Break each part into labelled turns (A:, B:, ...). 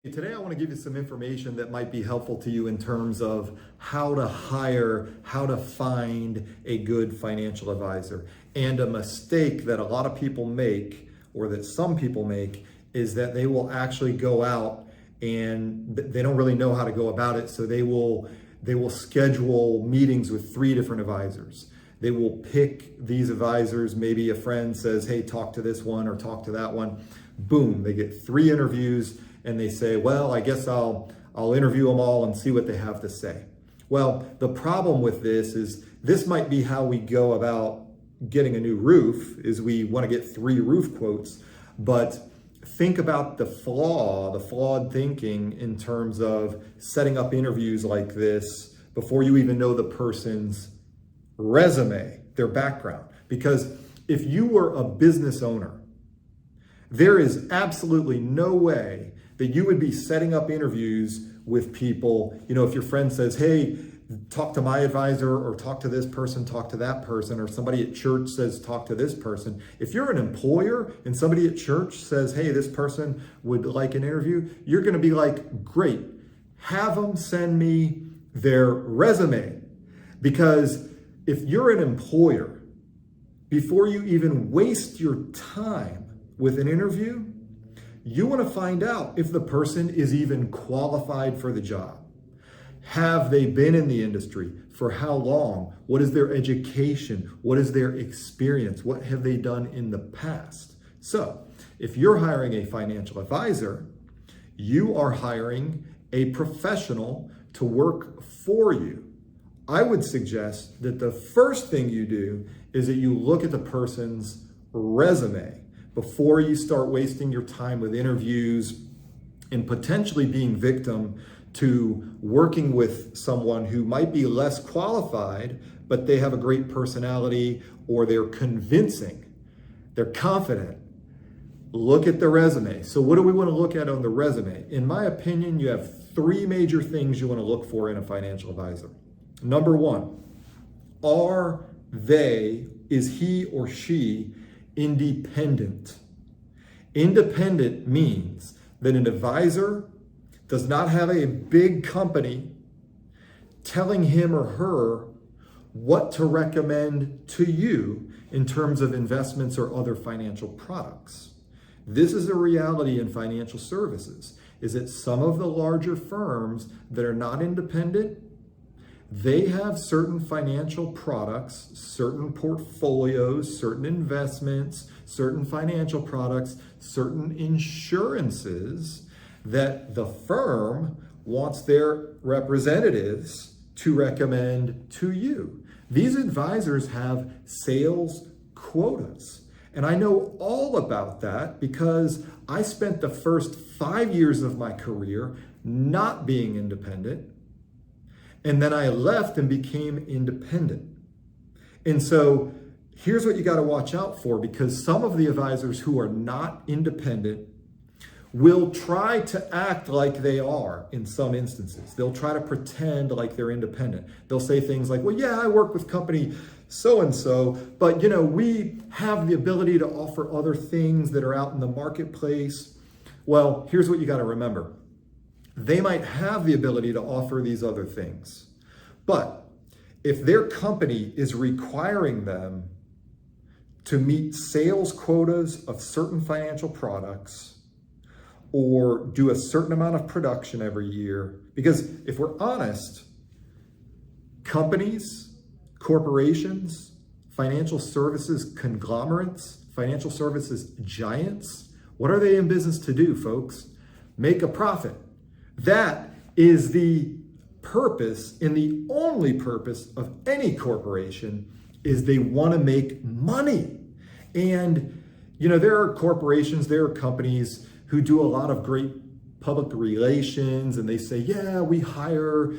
A: Today, I want to give you some information that might be helpful to you in terms of how to hire, how to find a good financial advisor. And a mistake that a lot of people make, or that some people make, is that they will actually go out and they don't really know how to go about it. So they will schedule meetings with 3 different advisors. They will pick these advisors. Maybe a friend says, hey, talk to this one or talk to that one. Boom, they get 3 interviews. And they say, well, I guess I'll interview them all and see what they have to say. Well, the problem with this is this might be how we go about getting a new roof, is we want to get 3 roof quotes. But think about the flawed thinking in terms of setting up interviews like this before you even know the person's resume, their background. Because if you were a business owner, there is absolutely no way that you would be setting up interviews with people. You know, if your friend says, hey, talk to my advisor, or talk to this person, talk to that person, or somebody at church says, talk to this person. If you're an employer and somebody at church says, hey, this person would like an interview, you're going to be like, great, have them send me their resume. Because if you're an employer, before you even waste your time with an interview, you want to find out if the person is even qualified for the job. Have they been in the industry? For how long? What is their education? What is their experience? What have they done in the past? So, if you're hiring a financial advisor, you are hiring a professional to work for you. I would suggest that the first thing you do is that you look at the person's resume before you start wasting your time with interviews and potentially being victim to working with someone who might be less qualified, but they have a great personality, or they're convincing, they're confident. Look at the resume. So what do we want to look at on the resume? In my opinion, you have 3 major things you want to look for in a financial advisor. Number 1, is he or she independent? Independent means that an advisor does not have a big company telling him or her what to recommend to you in terms of investments or other financial products. This is a reality in financial services, is that some of the larger firms that are not independent, they have certain financial products, certain portfolios, certain investments, certain financial products, certain insurances that the firm wants their representatives to recommend to you. These advisors have sales quotas. And I know all about that because I spent the first 5 years of my career not being independent. And then I left and became independent. And so here's what you got to watch out for, because some of the advisors who are not independent will try to act like they are in some instances. They'll try to pretend like they're independent. They'll say things like, well, yeah, I work with company so-and-so, but we have the ability to offer other things that are out in the marketplace. Well, here's what you got to remember. They might have the ability to offer these other things, but if their company is requiring them to meet sales quotas of certain financial products or do a certain amount of production every year, because if we're honest, companies, corporations, financial services conglomerates, financial services giants, what are they in business to do, folks? Make a profit. That is the purpose, and the only purpose of any corporation is they want to make money. And, there are corporations, there are companies who do a lot of great public relations, and they say, yeah, we hire,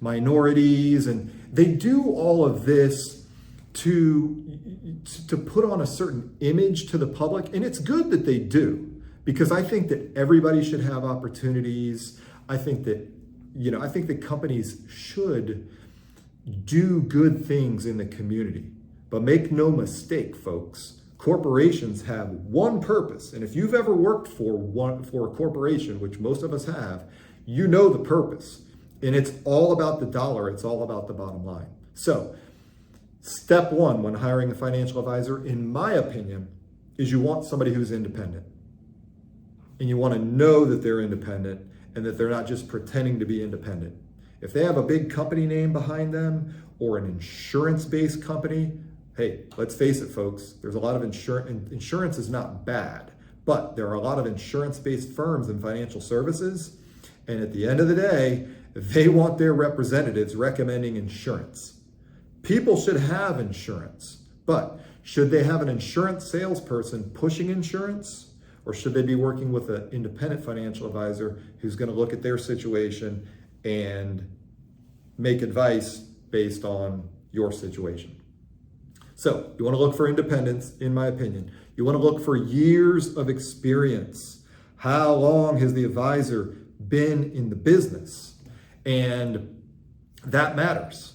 A: minorities, and they do all of this to put on a certain image to the public. And it's good that they do, because I think that everybody should have opportunities. I think that companies should do good things in the community. But make no mistake, folks, corporations have one purpose. And if you've ever worked for a corporation, which most of us have, you know the purpose. And it's all about the dollar. It's all about the bottom line. So step one when hiring a financial advisor, in my opinion, is you want somebody who's independent. And you want to know that they're independent and that they're not just pretending to be independent. If they have a big company name behind them or an insurance-based company, hey, let's face it, folks, there's a lot of insurance. Insurance is not bad, but there are a lot of insurance-based firms and financial services. And at the end of the day, they want their representatives recommending insurance. People should have insurance, but should they have an insurance salesperson pushing insurance? Or should they be working with an independent financial advisor who's going to look at their situation and make advice based on your situation? So you want to look for independence, in my opinion. You want to look for years of experience. How long has the advisor been in the business? And that matters.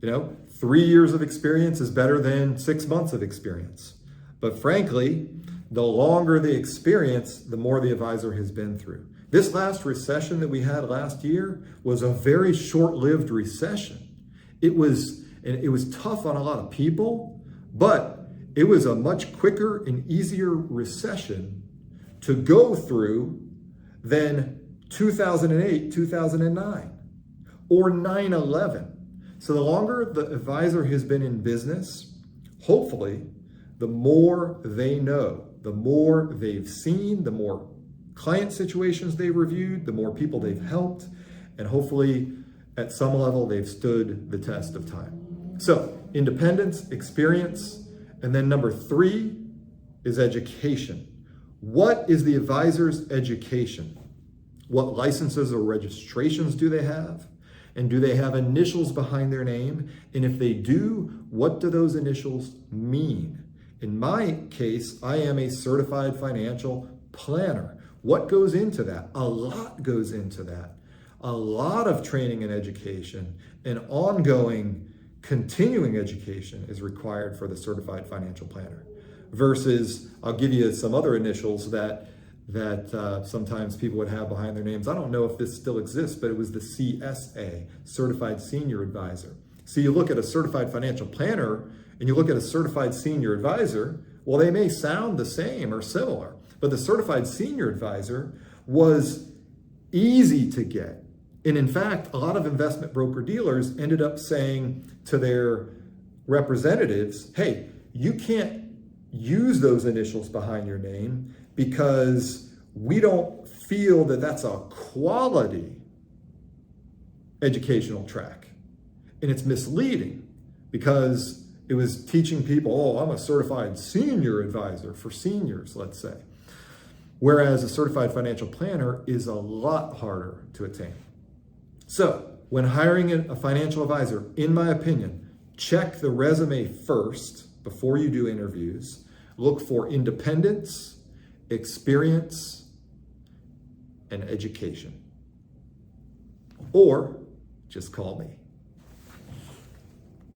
A: 3 years of experience is better than 6 months of experience. But frankly, the longer the experience, the more the advisor has been through. This last recession that we had last year was a very short-lived recession. It was tough on a lot of people, but it was a much quicker and easier recession to go through than 2008, 2009, or 9/11. So the longer the advisor has been in business, hopefully, the more they know, the more they've seen, the more client situations they've reviewed, the more people they've helped, and hopefully at some level they've stood the test of time. So independence, experience, and then number 3 is education. What is the advisor's education? What licenses or registrations do they have? And do they have initials behind their name? And if they do, what do those initials mean? In my case, I am a certified financial planner. What goes into that? A lot goes into that. A lot of training and education and ongoing continuing education is required for the certified financial planner. Versus, I'll give you some other initials that sometimes people would have behind their names. I don't know if this still exists, but it was the CSA, Certified Senior Advisor. So you look at a certified financial planner and you look at a certified senior advisor, well, they may sound the same or similar, but the certified senior advisor was easy to get. And in fact, a lot of investment broker dealers ended up saying to their representatives, hey, you can't use those initials behind your name because we don't feel that that's a quality educational track. And it's misleading because it was teaching people, oh, I'm a certified senior advisor for seniors, let's say. Whereas a certified financial planner is a lot harder to attain. So when hiring a financial advisor, in my opinion, check the resume first before you do interviews. Look for independence, experience, and education. Or just call me.